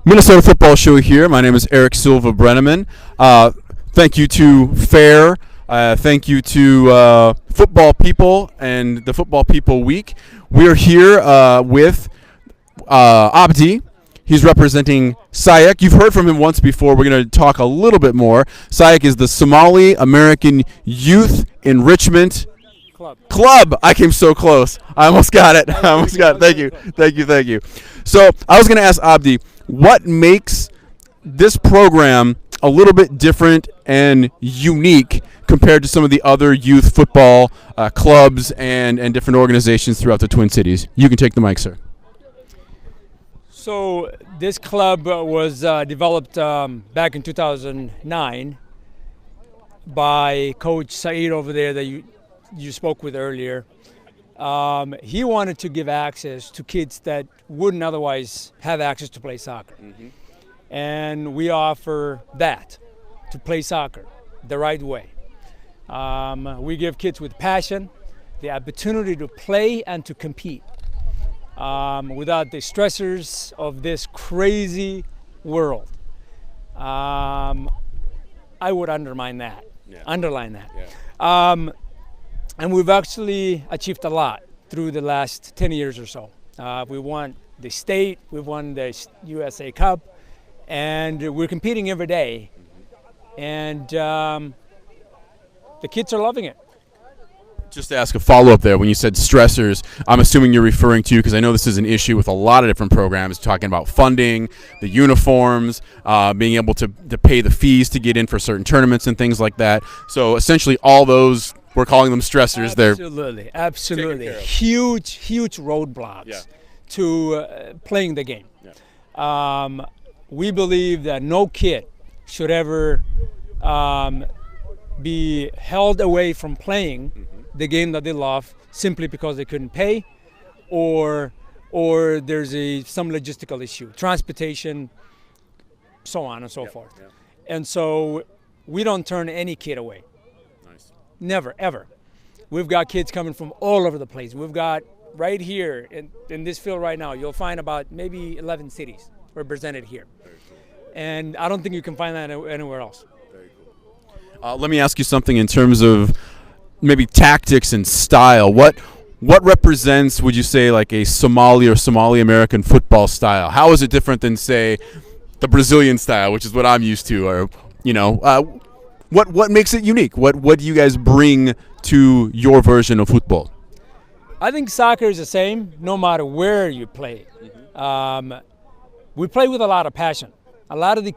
Minnesota Football Show here. My name is Eric Silva Brenneman. Thank you to FAIR. Thank you to Football People and the Football People Week. We're here with Abdi. He's representing SAYEC. You've heard from him once before. We're going to talk a little bit more. SAYEC is the Somali American Youth Enrichment Club. I came so close. I almost got it. Thank you. So I was going to ask Abdi, what makes this program a little bit different and unique compared to some of the other youth football clubs and different organizations throughout the Twin Cities? You can take the mic, sir. So this club was developed back in 2009 by Coach Said over there that you spoke with earlier. He wanted to give access to kids that wouldn't otherwise have access to play soccer. Mm-hmm. And we offer that, to play soccer the right way. We give kids with passion the opportunity to play and to compete without the stressors of this crazy world. I would underline that. Yeah. And we've actually achieved a lot through the last 10 years or so. We won the state, we've won the USA Cup, and we're competing every day. And the kids are loving it. Just to ask a follow-up there, when you said stressors, I'm assuming you're referring to, because I know this is an issue with a lot of different programs, talking about funding, the uniforms, being able to pay the fees to get in for certain tournaments and things like that. So essentially all those, we're calling them stressors. Absolutely. Huge roadblocks to playing the game. Yeah. We believe that no kid should ever be held away from playing the game that they love simply because they couldn't pay, or there's some logistical issue, transportation, so on and so forth. Yeah. And so we don't turn any kid away. Nice. Never, ever. We've got kids coming from all over the place. We've got right here in this field right now, you'll find about maybe 11 cities represented here. Very cool. And I don't think you can find that anywhere else. Very cool. Let me ask you something in terms of maybe tactics and style. What represents, would you say, like a Somali or Somali American football style? How is it different than, say, the Brazilian style, which is what I'm used to? Or, what makes it unique? What do you guys bring to your version of football? I think soccer is the same no matter where you play. Mm-hmm. We play with a lot of passion. A lot of these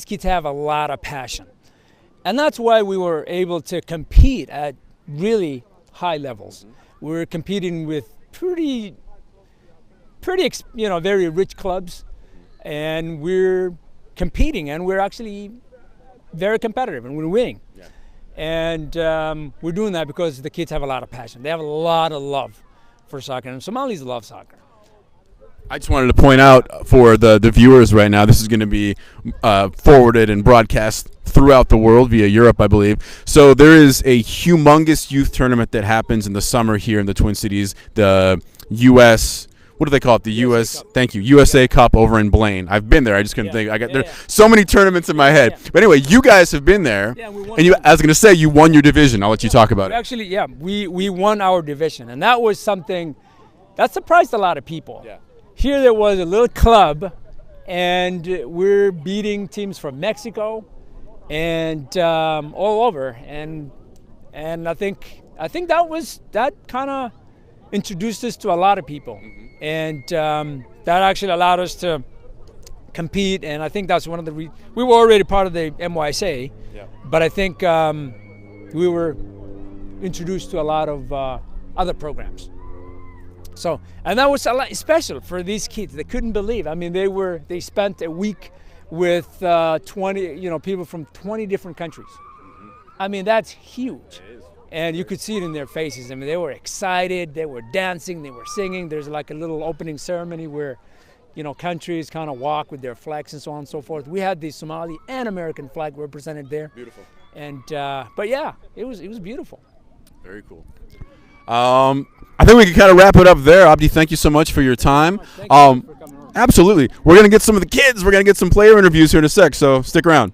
kids have a lot of passion. And that's why we were able to compete at really high levels. Mm-hmm. We're competing with pretty, very rich clubs, and we're competing, and we're actually very competitive, and we're winning. Yeah. And we're doing that because the kids have a lot of passion. They have a lot of love for soccer, and Somalis love soccer. I just wanted to point out for the viewers right now, this is going to be forwarded and broadcast throughout the world via Europe, I believe. So there is a humongous youth tournament that happens in the summer here in the Twin Cities, the U.S. What do they call it? The U.S. Thank you, USA Cup over in Blaine. I've been there. I just couldn't think. There's so many tournaments in my head. Yeah. But anyway, you guys have been there, and I was going to say you won your division. I'll let you talk about it. Actually, we won our division, and that was something that surprised a lot of people. Yeah. Here there was a little club, and we're beating teams from Mexico and all over, and I think that kind of introduced us to a lot of people, mm-hmm. and that actually allowed us to compete. And I think that's one of the we were already part of the MYSA, but I think we were introduced to a lot of other programs. So, and that was a lot special for these kids. They couldn't believe. I mean, they spent a week with 20, people from 20 different countries. Mm-hmm. I mean, that's huge. And you could see it in their faces. I mean, they were excited. They were dancing. They were singing. There's like a little opening ceremony where, countries kind of walk with their flags and so on and so forth. We had the Somali and American flag represented there. Beautiful. And but yeah, it was beautiful. Very cool. I think we can kind of wrap it up there. Abdi, thank you so much for your time. Thank you for coming on. Absolutely. We're going to get some of the kids. We're going to get some player interviews here in a sec, so stick around.